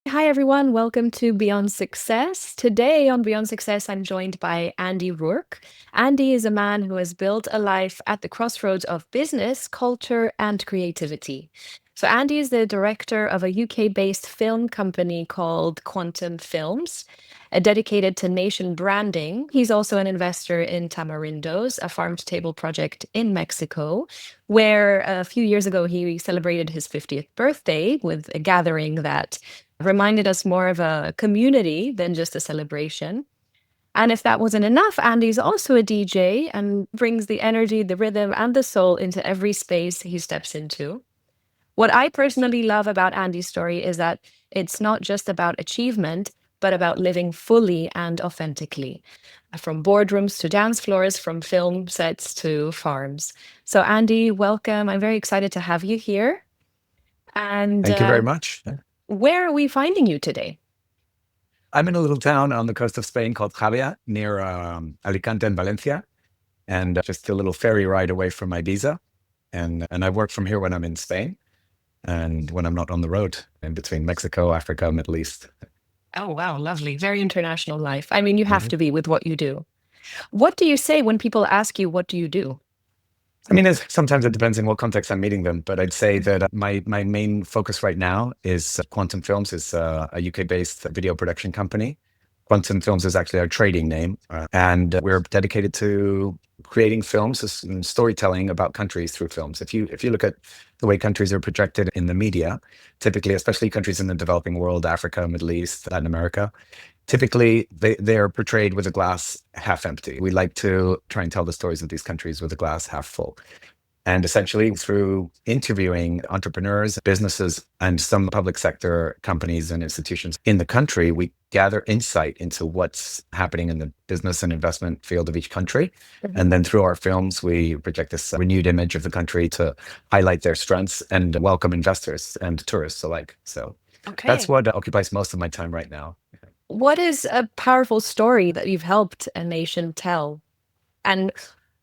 Hi, everyone. Welcome to Beyond Success. Today on Beyond Success, I'm joined by Andy Rourke. Andy is a man who has built a life at the crossroads of business, culture, and creativity. So, Andy is the director of a UK-based film company called Quantum Films, dedicated to nation branding. He's also an investor in Tamarindos, a farm-to-table project in Mexico, where a few years ago he celebrated his 50th birthday with a gathering that reminded us more of a community than just a celebration. And if that wasn't enough, Andy's also a DJ and brings the energy, the rhythm, and the soul into every space he steps into. What I personally love about Andy's story is that it's not just about achievement, but about living fully and authentically, from boardrooms to dance floors, from film sets to farms. So, Andy, welcome. I'm very excited to have you here. And Thank you very much. where are we finding you today? I'm in a little town on the coast of Spain called Javia, near Alicante and Valencia, and just a little ferry ride away from Ibiza. And I work from here when I'm in Spain and when I'm not on the road in between Mexico, Africa, Middle East. Oh, wow, lovely. Very international life. I mean, you have Mhm. to be with what you do. What do you say when people ask you, what do you do? I mean, sometimes it depends in what context I'm meeting them, but I'd say that my main focus right now is Quantum Films is a UK-based video production company. Quantum Films is actually our trading name, and we're dedicated to creating films and storytelling about countries through films. If you look at the way countries are projected in the media, typically, especially countries in the developing world, Africa, Middle East, Latin America, typically they are portrayed with a glass half empty. We like to try and tell the stories of these countries with a glass half full. And essentially, through interviewing entrepreneurs, businesses, and some public sector companies and institutions in the country, we gather insight into what's happening in the business and investment field of each country. Mhm. And then through our films, we project this renewed image of the country to highlight their strengths and welcome investors and tourists alike. So that's Okay. what occupies most of my time right now. What is a powerful story that you've helped a nation tell? And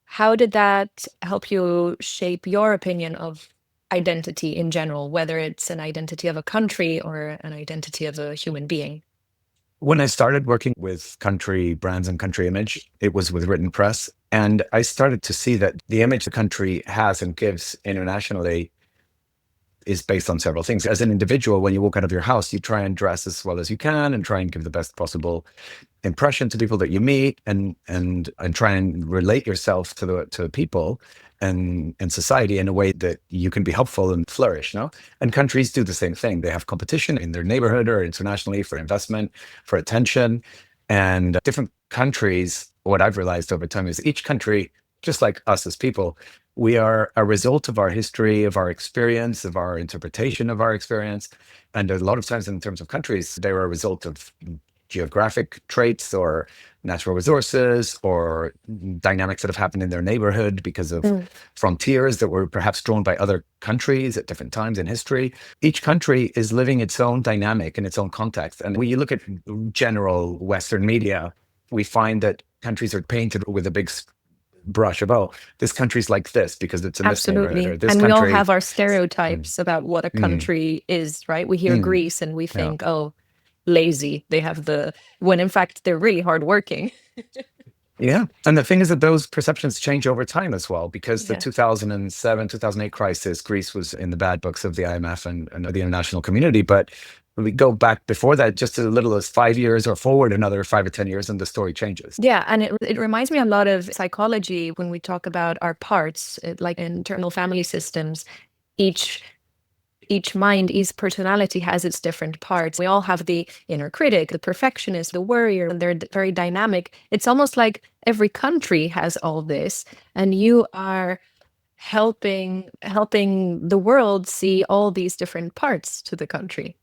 how did that help you shape your opinion of identity in general, whether it's an identity of a country or an identity of a human being? When I started working with country brands and country image, it was with written press. And I started to see that the image the country has and gives internationally is based on several things. As an individual, when you walk out of your house, you try and dress as well as you can and try and give the best possible impression to people that you meet and try and relate yourself to people and society in a way that you can be helpful and flourish, no? And countries do the same thing. They have competition in their neighborhood or internationally for investment, for attention. And different countries, what I've realized over time is each country, just like us as people, we are a result of our history, of our experience, of our interpretation of our experience. And a lot of times in terms of countries, they're a result of geographic traits or natural resources or dynamics that have happened in their neighborhood because of Mm. frontiers that were perhaps drawn by other countries at different times in history. Each country is living its own dynamic in its own context. And when you look at general Western media, we find that countries are painted with a big brush of, oh, this country's like this because it's in this neighborhood, or Absolutely. this And we all country. have our Mm, stereotypes about what a mm, country is, right? We hear mm, Greece and we yeah. think, oh, lazy. They have when in fact they're really hardworking. Yeah. And the thing is that those perceptions change over time as well, because the Yeah. 2007, 2008 crisis, Greece was in the bad books of the IMF and the international community. But we go back before that, just as little as 5 years or forward another 5 or 10 years, and the story changes. Yeah, and it reminds me a lot of psychology when we talk about our parts, like internal family systems. Each each mind, each personality has its different parts. We all have the inner critic, the perfectionist, the worrier, and they're very dynamic. It's almost like every country has all this, and you are helping the world see all these different parts to the country.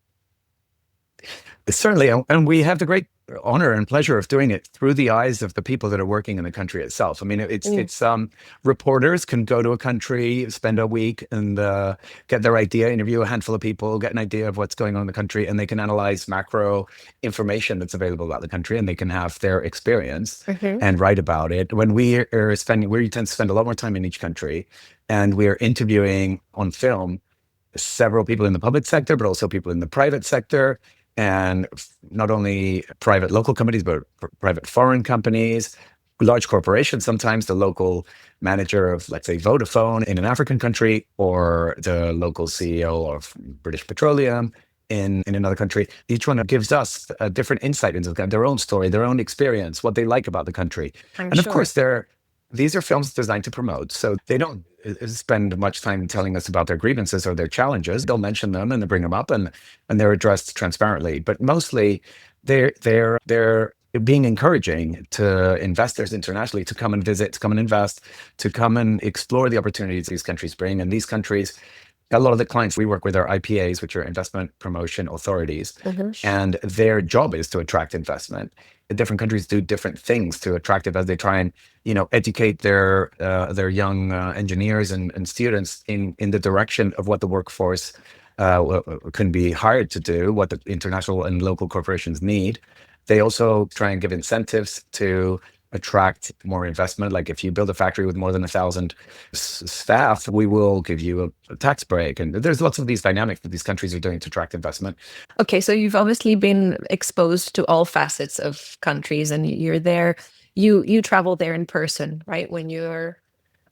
Certainly, and we have the great honor and pleasure of doing it through the eyes of the people that are working in the country itself. I mean, Mm. it's reporters can go to a country, spend a week, and get their idea, interview a handful of people, get an idea of what's going on in the country, and they can analyze macro information that's available about the country, and they can have their experience Mhm. and write about it. When we tend to spend a lot more time in each country, and we are interviewing on film several people in the public sector, but also people in the private sector. and not only private local companies, but private foreign companies, large corporations. Sometimes the local manager of, let's say, Vodafone in an African country, or the local CEO of British Petroleum in another country. Each one gives us a different insight into their own story, their own experience, what they like about the country. I'm And of sure. course, these are films designed to promote. So they don't spend much time telling us about their grievances or their challenges. They'll mention them and they bring them up, and they're addressed transparently. But mostly they're being encouraging to investors internationally to come and visit, to come and invest, to come and explore the opportunities these countries bring. And these countries, a lot of the clients we work with are IPAs, which are investment promotion authorities, Mhm. and their job is to attract investment. The different countries do different things to attract it as they try and educate their young engineers and students in the direction of what the workforce can be hired to do, what the international and local corporations need. They also try and give incentives to attract more investment. Like if you build a factory with more than 1,000 staff, we will give you a tax break. And there's lots of these dynamics that these countries are doing to attract investment. Okay, so you've obviously been exposed to all facets of countries, and you're there. You travel there in person, right? When you're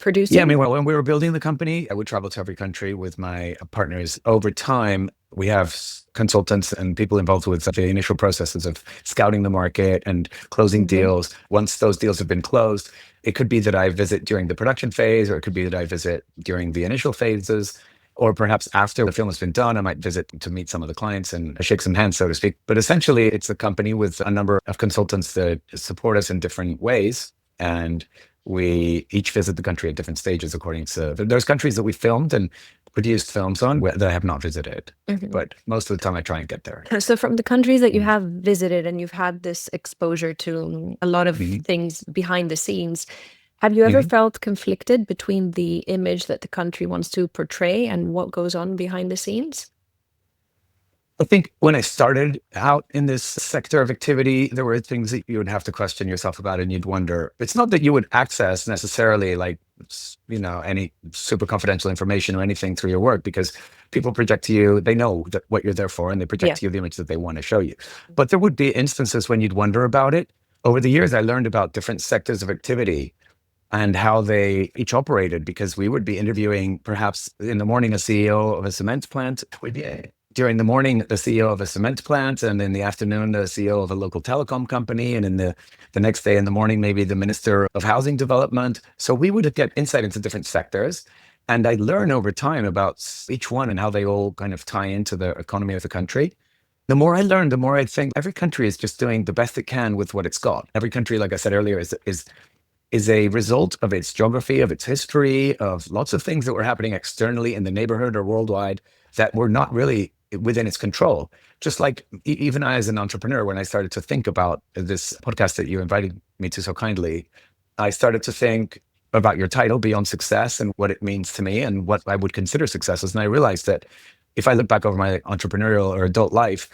Yeah, I producing. mean, well, when we were building the company, I would travel to every country with my partners. Over time, we have consultants and people involved with the initial processes of scouting the market and closing Mhm. deals. Once those deals have been closed, it could be that I visit during the production phase, or it could be that I visit during the initial phases, or perhaps after the film has been done, I might visit to meet some of the clients and shake some hands, so to speak. But essentially, it's a company with a number of consultants that support us in different ways. And we each visit the country at different stages according to there's countries that we filmed and produced films on that I have not visited, Mhm. but most of the time I try and get there. So, from the countries that you Mm. have visited and you've had this exposure to a lot of Mhm. things behind the scenes, have you ever Mhm. felt conflicted between the image that the country wants to portray and what goes on behind the scenes? I think when I started out in this sector of activity, there were things that you would have to question yourself about, and you'd wonder. It's not that you would access necessarily like any super confidential information or anything through your work, because people project to you, they know that what you're there for, and they project Yeah. to you the image that they want to show you. But there would be instances when you'd wonder about it. Over the years, I learned about different sectors of activity and how they each operated, because we would be interviewing perhaps in the morning a CEO of a cement plant. We'd be during the morning the CEO of a cement plant, and in the afternoon the CEO of a local telecom company, and in the next day in the morning maybe the minister of housing development. So we would get insight into different sectors. And I learn over time about each one and how they all kind of tie into the economy of the country. The more I learn, the more I think every country is just doing the best it can with what it's got. Every country, like I said earlier, is a result of its geography, of its history, of lots of things that were happening externally in the neighborhood or worldwide that were not really within its control. Just like even I, as an entrepreneur, when I started to think about this podcast that you invited me to so kindly, I started to think about your title, Beyond Success, and what it means to me and what I would consider successes. And I realized that if I look back over my entrepreneurial or adult life,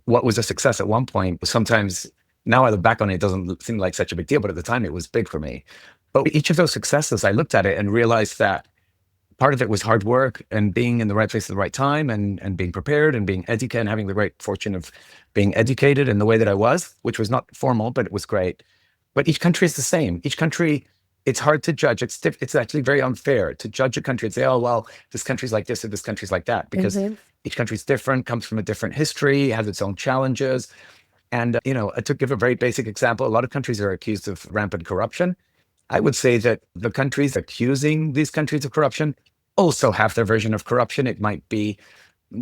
what was a success at one point, sometimes now I look back on it, it doesn't seem like such a big deal, but at the time it was big for me. But each of those successes, I looked at it and realized that part of it was hard work and being in the right place at the right time, and being prepared and being educated and having the great fortune of being educated in the way that I was, which was not formal, but it was great. But each country is the same. Each country, it's hard to judge. It's actually very unfair to judge a country and say, oh, well, this country's like this or this country's like that, because Hmm. each country's different, comes from a different history, has its own challenges. And, to give a very basic example, a lot of countries are accused of rampant corruption. I would say that the countries accusing these countries of corruption also have their version of corruption. It might be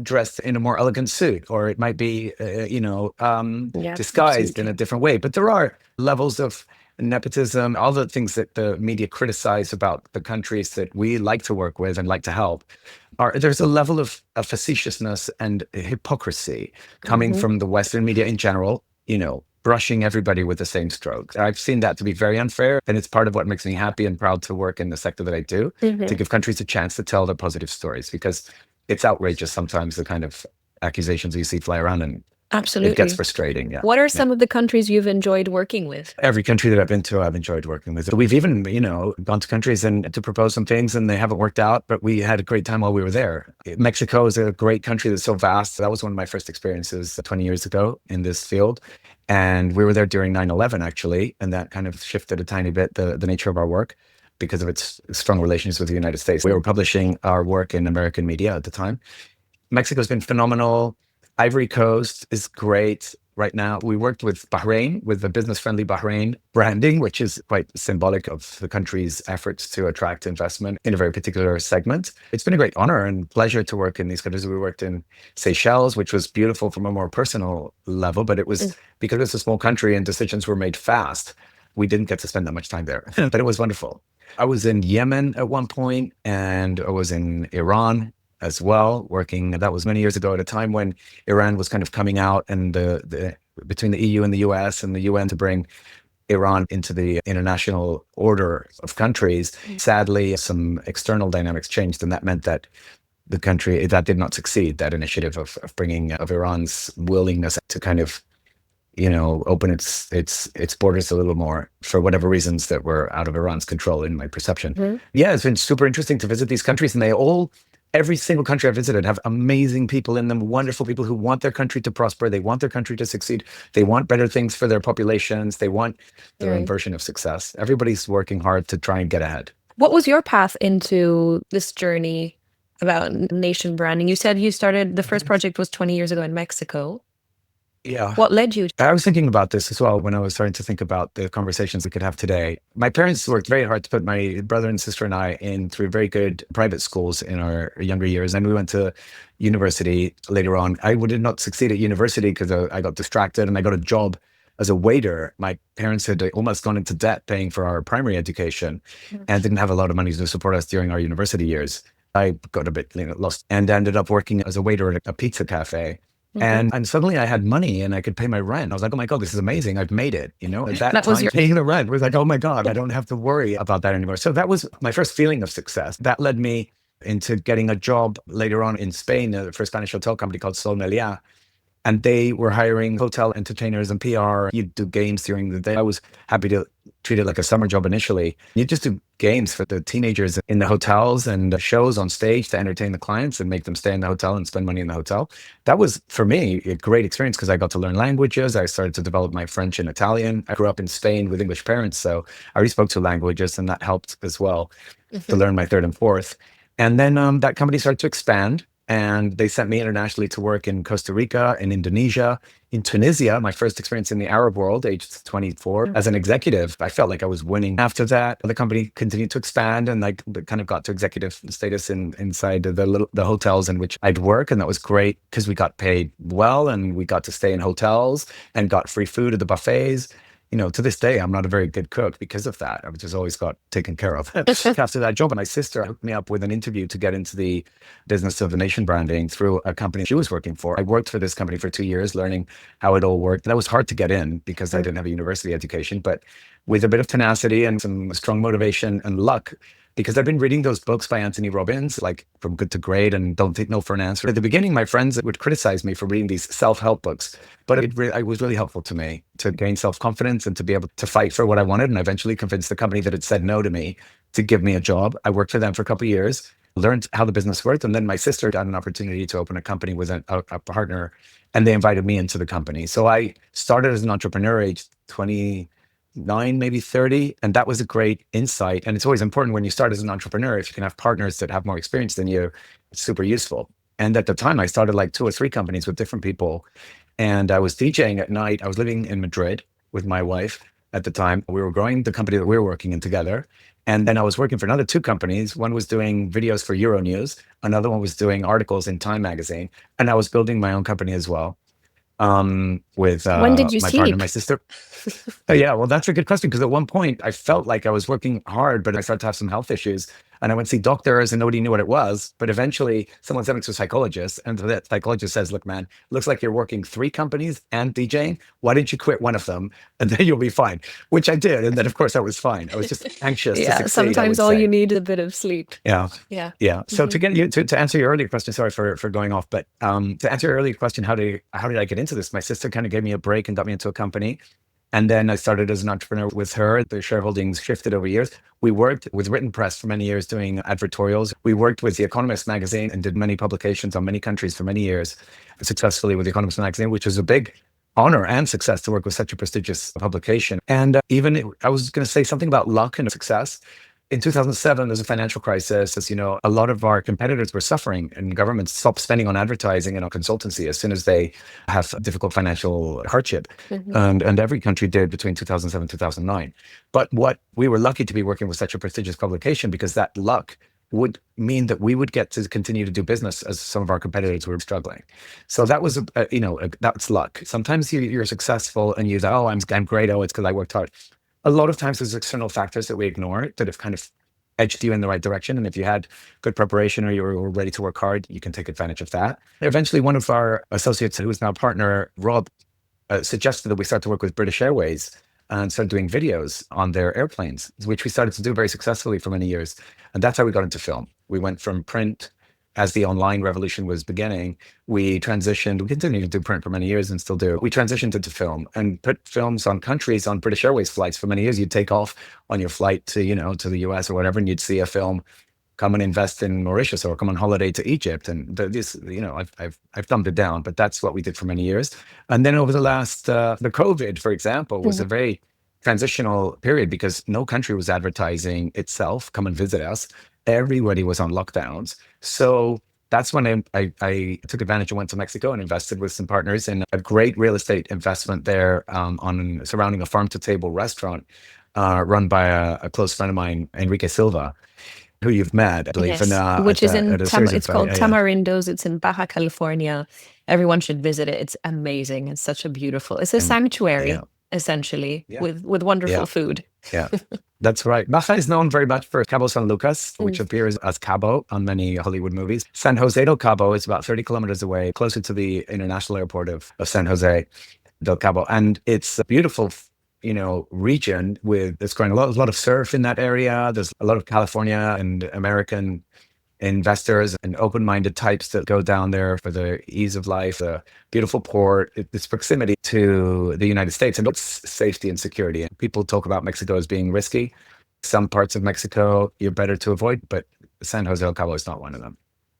dressed in a more elegant suit, or it might be, Yeah, disguised in a absolutely. different way. But there are levels of nepotism, all the things that the media criticize about the countries that we like to work with and like to help. There's a level of facetiousness and hypocrisy coming Hmm. from the Western media in general, brushing everybody with the same strokes. I've seen that to be very unfair. And it's part of what makes me happy and proud to work in the sector that I do, to Hmm. give countries a chance to tell their positive stories, because it's outrageous sometimes the kind of accusations you see fly around. And It gets Absolutely. frustrating. Yeah. What are Yeah. some of the countries you've enjoyed working with? Every country that I've been to, I've enjoyed working with. We've even, gone to countries and to propose some things and they haven't worked out, but we had a great time while we were there. Mexico is a great country that's so vast. That was one of my first experiences 20 years ago in this field. And we were there during 9/11, actually. And that kind of shifted a tiny bit the nature of our work because of its strong relations with the United States. We were publishing our work in American media at the time. Mexico's been phenomenal. Ivory Coast is great right now. We worked with Bahrain, with the business-friendly Bahrain branding, which is quite symbolic of the country's efforts to attract investment in a very particular segment. It's been a great honor and pleasure to work in these countries. We worked in Seychelles, which was beautiful from a more personal level, but it was Mm. because it's a small country and decisions were made fast. We didn't get to spend that much time there, but it was wonderful. I was in Yemen at one point, and I was in Iran as well, working. That was many years ago at a time when Iran was kind of coming out, and the between the EU and the US and the UN to bring Iran into the international order of countries. Sadly, some external dynamics changed, and that meant that the country that did not succeed. That initiative of bringing of Iran's willingness to kind of open its borders a little more for whatever reasons that were out of Iran's control, in my perception. Mhm. Yeah, it's been super interesting to visit these countries, and every single country I visited have amazing people in them, wonderful people who want their country to prosper. They want their country to succeed. They want better things for their populations. They want their own Right. version of success. Everybody's working hard to try and get ahead. What was your path into this journey about nation branding? You said you started, the first project was 20 years ago in Mexico. Yeah. What led you? I was thinking about this as well when I was starting to think about the conversations we could have today. My parents worked very hard to put my brother and sister and I in through very good private schools in our younger years. And we went to university later on. I did not succeed at university because I got distracted and I got a job as a waiter. My parents had almost gone into debt paying for our primary education Mm. and didn't have a lot of money to support us during our university years. I got a bit lost and ended up working as a waiter at a pizza cafe. Mhm. And suddenly I had money and I could pay my rent. I was like, oh my God, this is amazing. I've made it. At that That was time, your. paying the rent was like, oh my God, I don't have to worry about that anymore. So that was my first feeling of success. That led me into getting a job later on in Spain, for a Spanish hotel company called Sol Meliá. And they were hiring hotel entertainers and PR. You'd do games during the day. I was happy to treat it like a summer job initially. You just do games for the teenagers in the hotels and shows on stage to entertain the clients and make them stay in the hotel and spend money in the hotel. That was, for me, a great experience because I got to learn languages. I started to develop my French and Italian. I grew up in Spain with English parents, so I already spoke two languages, and that helped as well to Mhm. learn my third and fourth. And then that company started to expand, and they sent me internationally to work in Costa Rica, in Indonesia, in Tunisia, my first experience in the Arab world, aged 24, Mm. as an executive. I felt like I was winning. After that, the company continued to expand, and I kind of got to executive status inside the hotels in which I'd work. And that was great because we got paid well and we got to stay in hotels and got free food at the buffets. To this day, I'm not a very good cook because of that. I've just always got taken care of. After that job, my sister hooked me up with an interview to get into the business of the nation branding through a company she was working for. I worked for this company for 2 years, learning how it all worked. That was hard to get in because I Mm. didn't have a university education, but with a bit of tenacity and some strong motivation and luck, because I've been reading those books by Anthony Robbins, like From Good to Great and Don't Take No for an Answer. At the beginning, my friends would criticize me for reading these self-help books, but it was really helpful to me to gain self-confidence and to be able to fight for what I wanted. And I eventually convinced the company that had said no to me to give me a job. I worked for them for a couple of years, learned how the business worked. And then my sister got an opportunity to open a company with a partner, and they invited me into the company. So I started as an entrepreneur age 29, maybe 30. And that was a great insight. And it's always important when you start as an entrepreneur, if you can have partners that have more experience than you, it's super useful. And at the time, I started like 2 or 3 companies with different people. And I was DJing at night. I was living in Madrid with my wife at the time. We were growing the company that we were working in together. And then I was working for another 2 companies. One was doing videos for Euronews. Another one was doing articles in Time magazine. And I was building my own company as well, with When did you my partner, sleep? my sister. Yeah, well, that's a good question because at one point I felt like I was working hard, but I started to have some health issues. And I went to see doctors and nobody knew what it was. But eventually someone sent me to a psychologist, and that psychologist says, look, man, looks like you're working 3 companies and DJing. Why didn't you quit one of them? And then you'll be fine, which I did. And then, of course, I was fine. I was just anxious to Yeah, succeed, I sometimes would all you say. need is a bit of sleep. Yeah. Yeah. Yeah. So Hmm. to get you to answer your earlier question, sorry for going off, but to answer your earlier question, how did I get into this? My sister kind of gave me a break and got me into a company. And then I started as an entrepreneur with her. The shareholdings shifted over years. We worked with Written Press for many years doing advertorials. We worked with The Economist magazine and did many publications on many countries for many years successfully with The Economist magazine, which was a big honor and success to work with such a prestigious publication. And I was going to say something about luck and success. In 2007, there's a financial crisis. As you know, a lot of our competitors were suffering, and governments stopped spending on advertising and on consultancy as soon as they have difficult financial hardship. Hmm. And every country did between 2007 2009. But what we were lucky to be working with such a prestigious publication, because that luck would mean that we would get to continue to do business as some of our competitors were struggling. So that was that's luck. Sometimes you're successful and you say, oh, I'm great. Oh, it's because I worked hard. A lot of times there's external factors that we ignore that have kind of edged you in the right direction. And if you had good preparation or you were ready to work hard, you can take advantage of that. Eventually, one of our associates, who is now a partner, Rob, suggested that we start to work with British Airways and start doing videos on their airplanes, which we started to do very successfully for many years. And that's how we got into film. We went from print as the online revolution was beginning. We continued to do print for many years and still do. We transitioned into film and put films on countries on British Airways flights for many years. You'd take off on your flight to, to the US or whatever, and you'd see a film, come and invest in Mauritius or come on holiday to Egypt. And this, I've dumbed it down, but that's what we did for many years. And then over the last, the COVID, for example, was a very transitional period because no country was advertising itself, come and visit us. Everybody was on lockdowns. So that's when I took advantage and went to Mexico and invested with some partners in a great real estate investment there on surrounding a farm to table restaurant run by a close friend of mine, Enrique Silva, who you've met, I believe, and Yes, which is in at a series it's of called yeah, Tamarindos. It's in Baja California. Everyone should visit it. It's amazing. It's such a beautiful. It's a and yeah, sanctuary essentially yeah, with wonderful yeah, food. yeah. That's right. Baja is known very much for Cabo San Lucas, Mm. which appears as Cabo on many Hollywood movies. San Jose del Cabo is about 30 kilometers away, closer to the international airport of San Jose del Cabo. And it's a beautiful, region with it's growing a lot of surf in that area. There's a lot of California and American investors and open-minded types that go down there for the ease of life, the beautiful port, its proximity to the United States, and its safety and security. And people talk about Mexico as being risky. Some parts of Mexico you're better to avoid, but San Jose del Cabo is not one of them.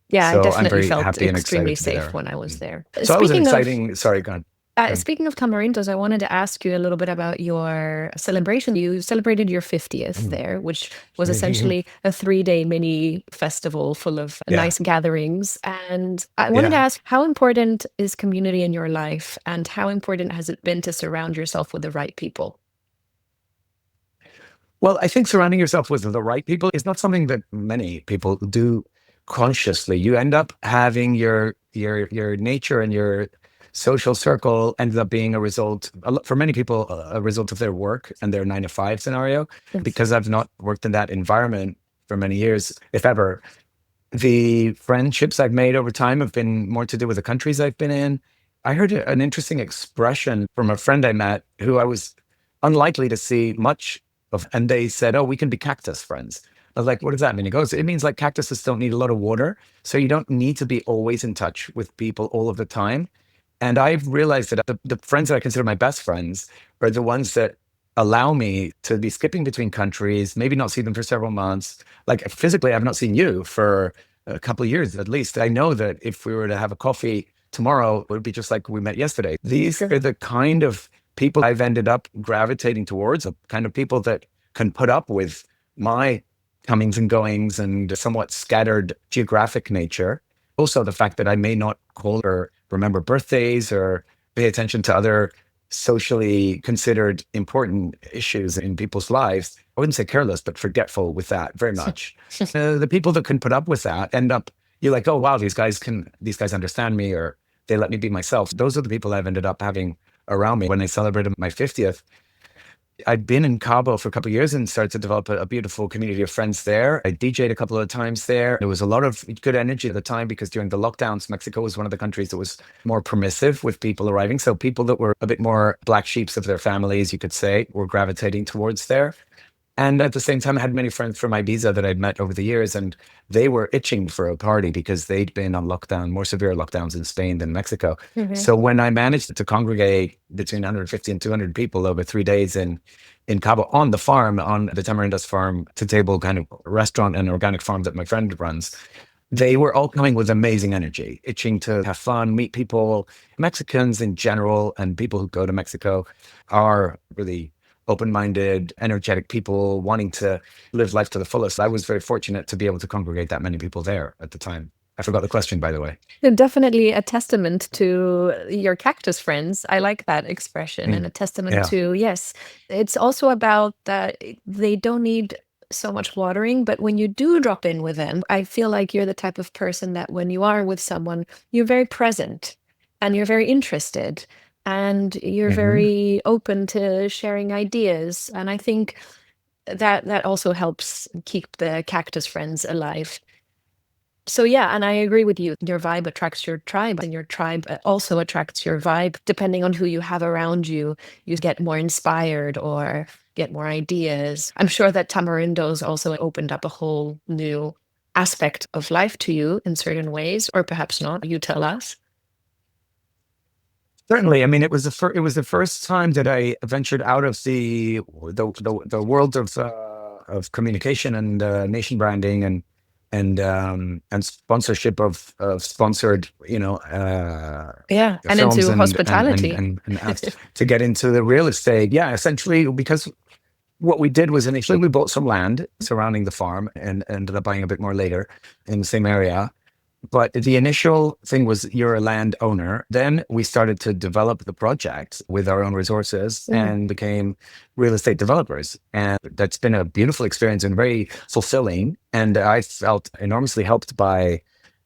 Yeah, I So I'm definitely very felt happy and extremely excited to be safe there. when I was Mm. there. So that was an Speaking of exciting. Sorry, go on. Go on. speaking of tamarindos, I wanted to ask you a little bit about your celebration. You celebrated your 50th Mm. there, which was essentially a 3-day mini festival full of Yeah, nice gatherings. And I wanted to yeah. ask, how important is community in your life, and how important has it been to surround yourself with the right people? Well, I think surrounding yourself with the right people is not something that many people do consciously. You end up having your nature and your social circle ends up being for many people a result of their work and their 9 to 5 scenario. Yes. Because I've not worked in that environment for many years, if ever, the friendships I've made over time have been more to do with the countries I've been in. I heard an interesting expression from a friend I met who I was unlikely to see much of. And they said, oh, we can be cactus friends. I was like, what does that mean? He goes, it means like cactuses don't need a lot of water. So you don't need to be always in touch with people all of the time. And I've realized that the friends that I consider my best friends are the ones that allow me to be skipping between countries, maybe not see them for several months. Like physically, I've not seen you for a couple of years at least. I know that if we were to have a coffee tomorrow, it would be just like we met yesterday. These Sure. are the kind of people I've ended up gravitating towards, the kind of people that can put up with my comings and goings and somewhat scattered geographic nature. Also, the fact that I may not call or remember birthdays or pay attention to other socially considered important issues in people's lives. I wouldn't say careless, but forgetful with that very much. The people that can put up with that end up, you're like, oh, wow, these guys understand me or they let me be myself. Those are the people I've ended up having around me. When I celebrated my 50th, I'd been in Cabo for a couple of years and started to develop a beautiful community of friends there. I DJ'd a couple of times there. There was a lot of good energy at the time because during the lockdowns, Mexico was one of the countries that was more permissive with people arriving. So people that were a bit more black sheeps of their families, you could say, were gravitating towards there. And at the same time, I had many friends from Ibiza that I'd met over the years, and they were itching for a party because they'd been on lockdown, more severe lockdowns in Spain than Mexico. Hmm. So when I managed to congregate between 150 and 200 people over 3 days in Cabo on the farm, on the Tamarindas farm, to table kind of restaurant and organic farm that my friend runs, they were all coming with amazing energy, itching to have fun, meet people. Mexicans in general and people who go to Mexico are really open-minded, energetic people wanting to live life to the fullest. I was very fortunate to be able to congregate that many people there at the time. I forgot the question, by the way. Definitely a testament to your cactus friends. I like that expression, and Mm. a testament Yeah. to, yes, it's also about that they don't need so much watering, but when you do drop in with them, I feel like you're the type of person that when you are with someone, you're very present and you're very interested and you're Hmm. very open to sharing ideas. And I think that also helps keep the cactus friends alive. So yeah, and I agree with you. Your vibe attracts your tribe, and your tribe also attracts your vibe. Depending on who you have around you, you get more inspired or get more ideas. I'm sure that Tamarindo's also opened up a whole new aspect of life to you in certain ways, or perhaps not. You tell us. Certainly. I mean, it was the first time that I ventured out of the world of communication and nation branding and sponsorship of sponsored, Yeah, and films into and hospitality. and asked to get into the real estate. Yeah, essentially because what we did was initially we bought some land surrounding the farm and ended up buying a bit more later in the same area. But the initial thing was you're a landowner. Then we started to develop the project with our own resources Mm. and became real estate developers. And that's been a beautiful experience and very fulfilling. And I felt enormously helped by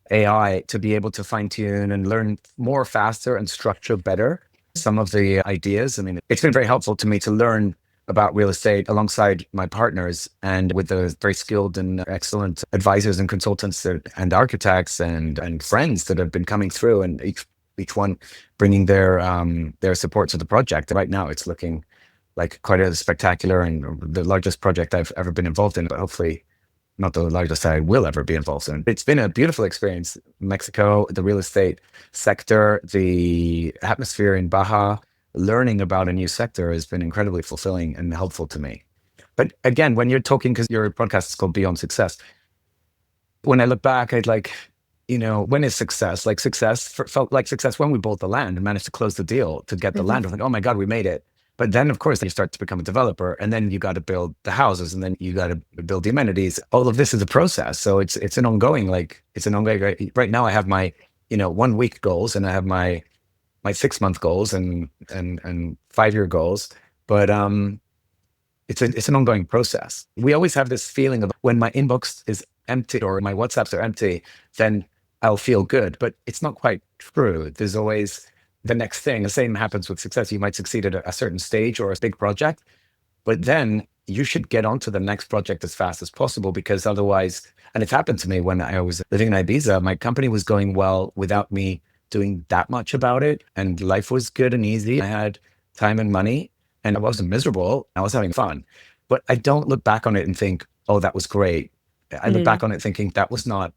AI to be able to fine tune and learn more faster and structure better some of the ideas. I mean, it's been very helpful to me to learn about real estate alongside my partners and with the very skilled and excellent advisors and consultants and architects and friends that have been coming through, and each one bringing their support to the project. Right now, it's looking like quite a spectacular and the largest project I've ever been involved in, but hopefully not the largest I will ever be involved in. It's been a beautiful experience. Mexico, the real estate sector, the atmosphere in Baja, learning about a new sector has been incredibly fulfilling and helpful to me. But again, when you're talking, because your podcast is called Beyond Success, when I look back, I'd like, when is success? Like felt like success when we bought the land and managed to close the deal to get the Mhm. land. I was like, oh my God, we made it. But then, of course, you start to become a developer, and then you got to build the houses, and then you got to build the amenities. All of this is a process, so it's an ongoing, it's an ongoing. Right now, I have my 1 week goals, and I have my 6 month goals and 5 year goals. But it's an ongoing process. We always have this feeling of when my inbox is empty or my WhatsApps are empty, then I'll feel good. But it's not quite true. There's always the next thing. The same happens with success. You might succeed at a certain stage or a big project, but then you should get onto the next project as fast as possible because otherwise, and it happened to me when I was living in Ibiza, my company was going well without me doing that much about it. And life was good and easy. I had time and money and I wasn't miserable. I was having fun. But I don't look back on it and think, oh, that was great. I look Mm. back on it thinking that was not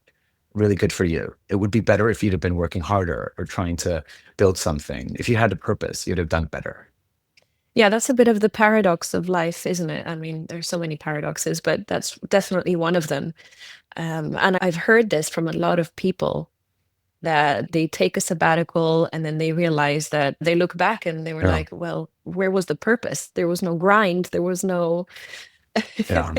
really good for you. It would be better if you'd have been working harder or trying to build something. If you had a purpose, you'd have done better. Yeah, that's a bit of the paradox of life, isn't it? I mean, there's so many paradoxes, but that's definitely one of them. And I've heard this from a lot of people that they take a sabbatical and then they realize that they look back and they were Yeah. like, well, where was the purpose? There was no grind. There was no. Yeah.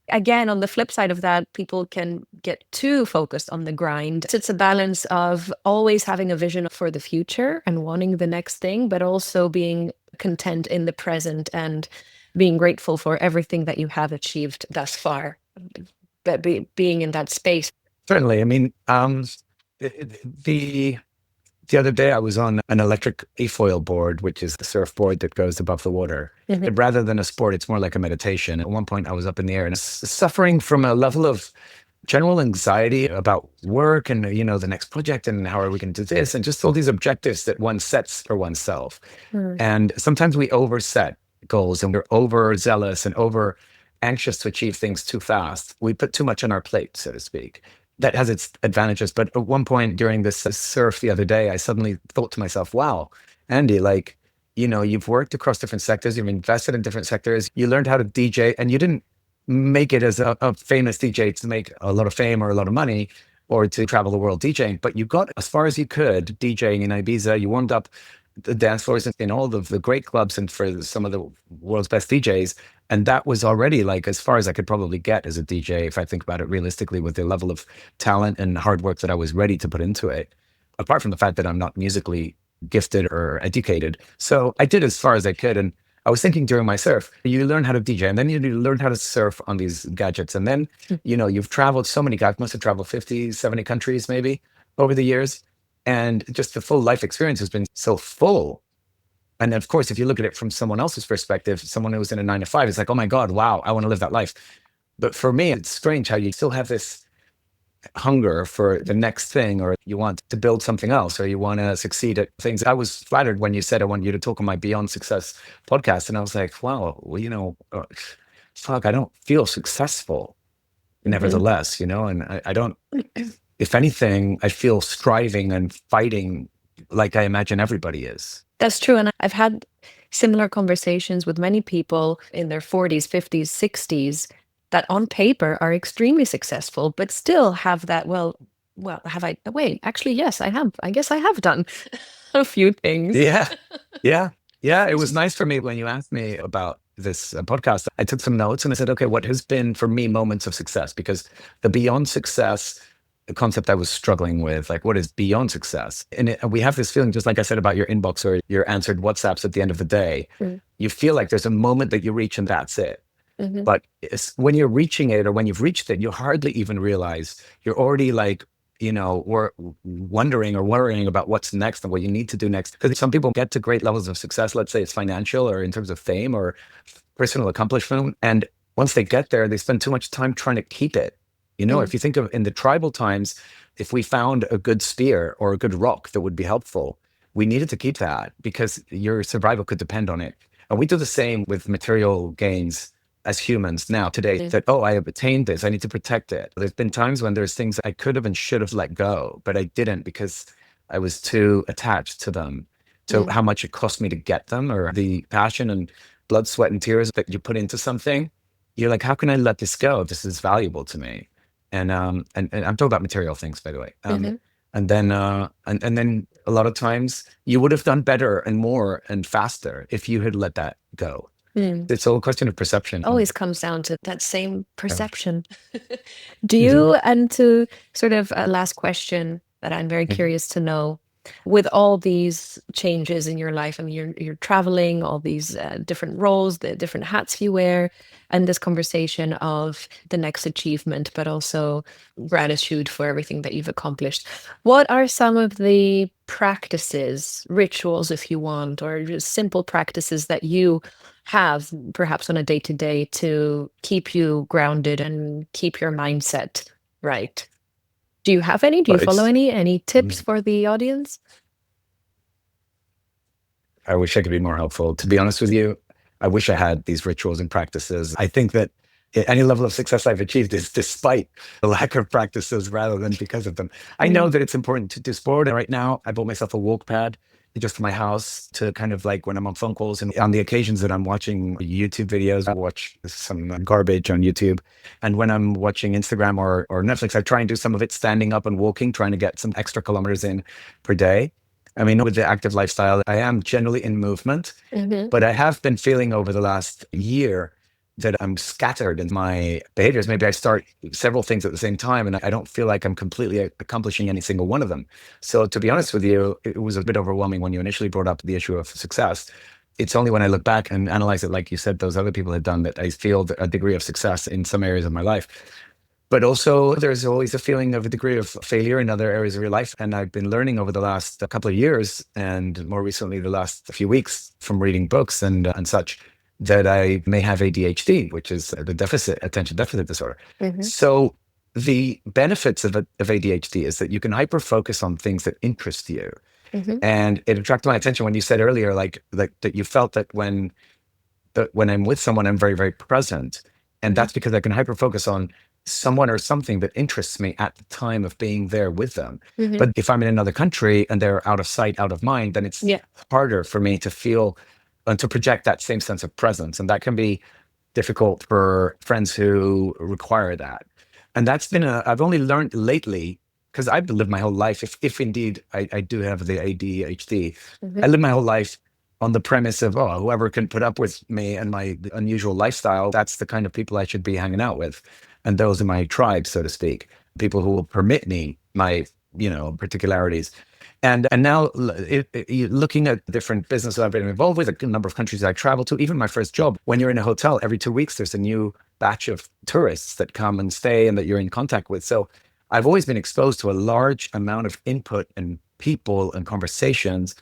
Again, on the flip side of that, people can get too focused on the grind. It's a balance of always having a vision for the future and wanting the next thing, but also being content in the present and being grateful for everything that you have achieved thus far. But being in that space. Certainly. I mean, the The other day, I was on an electric e-foil board, which is the surfboard that goes above the water. Mhm. Rather than a sport, it's more like a meditation. At one point, I was up in the air and suffering from a level of general anxiety about work and, the next project and how are we going to do this and just all these objectives that one sets for oneself. Mm. And sometimes we overset goals and we're overzealous and over anxious to achieve things too fast. We put too much on our plate, so to speak. That has its advantages. But at one point during this surf the other day, I suddenly thought to myself, wow, Andy, like, you've worked across different sectors, you've invested in different sectors, you learned how to DJ, and you didn't make it as a famous DJ to make a lot of fame or a lot of money or to travel the world DJing, but you got as far as you could DJing in Ibiza. You warmed up the dance floors in all of the great clubs and for some of the world's best DJs. And that was already like as far as I could probably get as a DJ, if I think about it realistically, with the level of talent and hard work that I was ready to put into it. Apart from the fact that I'm not musically gifted or educated. So I did as far as I could. And I was thinking during my surf, you learn how to DJ and then you learn how to surf on these gadgets. And then, you've traveled so many guys, must have traveled 50, 70 countries maybe over the years. And just the full life experience has been so full. And of course, if you look at it from someone else's perspective, someone who's in a 9 to 5, it's like, oh my God, wow, I want to live that life. But for me, it's strange how you still have this hunger for the next thing, or you want to build something else, or you want to succeed at things. I was flattered when you said, I want you to talk on my Beyond Success podcast. And I was like, wow, well, fuck, I don't feel successful Mhm. nevertheless, and I don't, if anything, I feel striving and fighting like I imagine everybody is. That's true. And I've had similar conversations with many people in their 40s, 50s, 60s that on paper are extremely successful, but still have that, have I, wait, actually, yes, I have. I guess I have done a few things. Yeah. Yeah. Yeah. It was nice for me when you asked me about this podcast. I took some notes and I said, okay, what has been for me moments of success? Because the beyond success concept I was struggling with, like, what is beyond success? And we have this feeling, just like I said about your inbox or your answered WhatsApps at the end of the day, Mm. you feel like there's a moment that you reach and that's it. Mhm. But when you're reaching it or when you've reached it, you hardly even realize you're already like, we're wondering or worrying about what's next and what you need to do next. Because some people get to great levels of success, let's say it's financial or in terms of fame or personal accomplishment. And once they get there, they spend too much time trying to keep it. Mm. If you think of in the tribal times, if we found a good spear or a good rock that would be helpful, we needed to keep that because your survival could depend on it. And we do the same with material gains as humans now today Mm. that, oh, I have attained this. I need to protect it. There's been times when there's things I could have and should have let go, but I didn't because I was too attached to them, to Mm. how much it cost me to get them or the passion and blood, sweat, and tears that you put into something. You're like, how can I let this go? This is valuable to me. And I'm talking about material things, by the way. Mhm. And then a lot of times you would have done better and more and faster if you had let that go. Mm. It's all a question of perception. Always comes down to that same Yeah. perception. Do Mhm. you, and to sort of a last question that I'm very Mhm. curious to know, with all these changes in your life, I mean, you're traveling, all these different roles, the different hats you wear, and this conversation of the next achievement, but also gratitude for everything that you've accomplished. What are some of the practices, rituals, if you want, or just simple practices that you have perhaps on a day to day to keep you grounded and keep your mindset right? Do you have any? Do you But follow it's, any tips mm, for the audience? I wish I could be more helpful. To be honest with you, I wish I had these rituals and practices. I think that any level of success I've achieved is despite the lack of practices rather than because of them. I know Mm. that it's important to do sport. And right now, I bought myself a walk pad just for my house to kind of like when I'm on phone calls and on the occasions that I'm watching YouTube videos, I watch some garbage on YouTube. And when I'm watching Instagram or Netflix, I try and do some of it standing up and walking, trying to get some extra kilometers in per day. I mean, with the active lifestyle, I am generally in movement, Mhm. but I have been feeling over the last year that I'm scattered in my behaviors. Maybe I start several things at the same time and I don't feel like I'm completely accomplishing any single one of them. So to be honest with you, it was a bit overwhelming when you initially brought up the issue of success. It's only when I look back and analyze it, like you said, those other people had done, that I feel a degree of success in some areas of my life. But also, there's always a feeling of a degree of failure in other areas of your life. And I've been learning over the last couple of years, and more recently, the last few weeks from reading books and such, that I may have ADHD, which is the attention deficit disorder. Hmm. So the benefits of ADHD is that you can hyper focus on things that interest you. Hmm. And it attracted my attention when you said earlier, like that you felt that when I'm with someone, I'm very, very present. And Hmm. that's because I can hyper focus on someone or something that interests me at the time of being there with them. Hmm. But if I'm in another country and they're out of sight, out of mind, then it's Yeah. harder for me to feel and to project that same sense of presence. And that can be difficult for friends who require that. And that's been I've only learned lately, because I've lived my whole life, if indeed I do have the ADHD, Hmm. I lived my whole life on the premise of, oh, whoever can put up with me and my unusual lifestyle, that's the kind of people I should be hanging out with. And those are my tribe, so to speak, people who will permit me my, particularities. And now looking at different businesses I've been involved with, a number of countries I travel to, even my first job, when you're in a hotel, every 2 weeks, there's a new batch of tourists that come and stay and that you're in contact with. So I've always been exposed to a large amount of input and people and conversations.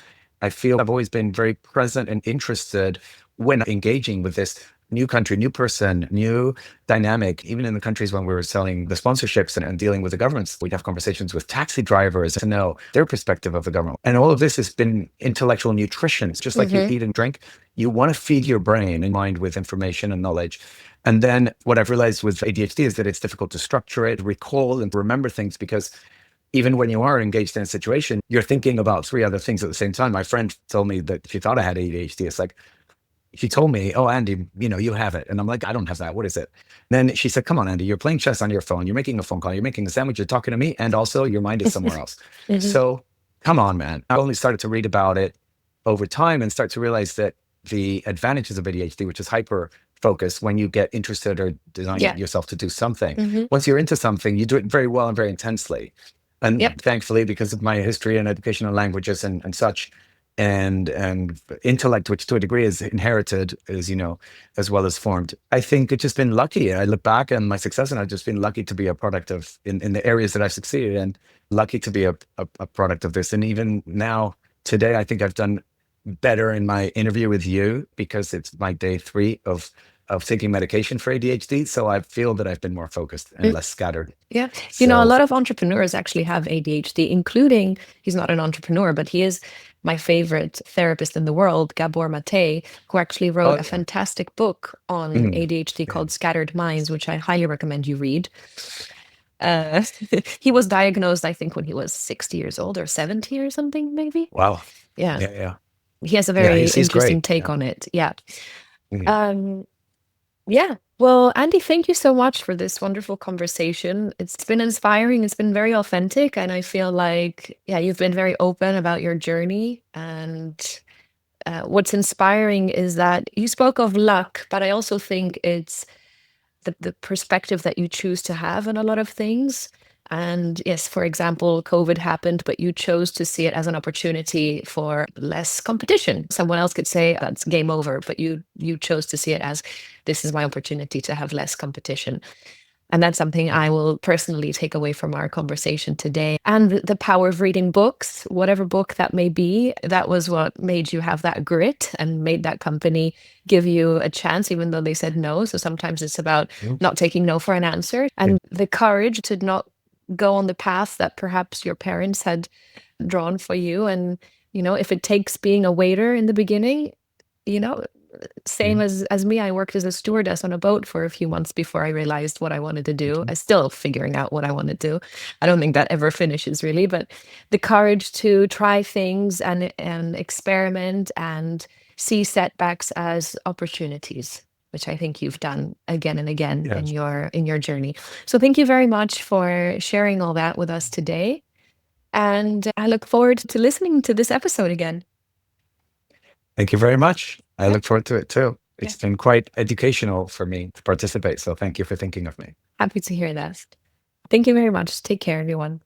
I feel I've always been very present and interested when engaging with this new country, new person, new dynamic. Even in the countries when we were selling the sponsorships and dealing with the governments, we'd have conversations with taxi drivers to know their perspective of the government. And all of this has been intellectual nutrition. It's just like you Hmm. eat and drink. You want to feed your brain and mind with information and knowledge. And then what I've realized with ADHD is that it's difficult to structure it, recall, and remember things because even when you are engaged in a situation, you're thinking about three other things at the same time. My friend told me that she thought I had ADHD. It's like, she told me, "Oh, Andy, you have it." And I'm like, "I don't have that. What is it?" Then she said, "Come on, Andy, you're playing chess on your phone. You're making a phone call. You're making a sandwich. You're talking to me. And also your mind is somewhere else. Hmm. So come on, man." I only started to read about it over time and start to realize that the advantages of ADHD, which is hyper focus, when you get interested or design Yeah. yourself to do something, Hmm. once you're into something, you do it very well and very intensely. Yep. And thankfully, because of my history and education and languages and such, and intellect, which to a degree is inherited, as you know, as well as formed. I think it's just been lucky. I look back on my success, and I've just been lucky to be a product of in the areas that I've succeeded, and lucky to be a product of this. And even now, today, I think I've done better in my interview with you because it's my day 3 of taking medication for ADHD. So I feel that I've been more focused and less scattered. Yeah. A So lot of entrepreneurs actually have ADHD, including, he's not an entrepreneur, but he is my favorite therapist in the world, Gabor Mate, who actually wrote oh a yeah. fantastic book on Mm, ADHD yeah. called Scattered Minds, which I highly recommend you read. Uh, he was diagnosed, I think, when he was 60 years old or 70 or something, maybe. Wow. Yeah. Yeah, yeah. He has a Yeah, very he's interesting great. take Yeah. on it. Yeah. Yeah. Um, yeah. Well, Andy, thank you so much for this wonderful conversation. It's been inspiring. It's been very authentic. And I feel like, yeah, you've been very open about your journey. And what's inspiring is that you spoke of luck, but I also think it's the perspective that you choose to have on a lot of things. And yes, for example, COVID happened, but you chose to see it as an opportunity for less competition. Someone else could say that's game over, but you chose to see it as this is my opportunity to have less competition. And that's something I will personally take away from our conversation today. And the power of reading books, whatever book that may be, that was what made you have that grit and made that company give you a chance, even though they said no. So sometimes it's about Mm, not taking no for an answer yeah. and the courage to not go on the path that perhaps your parents had drawn for you. And, if it takes being a waiter in the beginning, you know, same Mm, as me, I worked as a stewardess on a boat for a few months before I realized what I wanted to do. mhm. I'm still figuring out what I want to do. I don't think that ever finishes really, but the courage to try things and experiment and see setbacks as opportunities, which I think you've done again and again Yeah. in your journey. So thank you very much for sharing all that with us today. And I look forward to listening to this episode again. Thank you very much. I Yeah, look forward to it too. yeah. It's been quite educational for me to participate. So thank you for thinking of me. Happy to hear that. Thank you very much. Take care, everyone.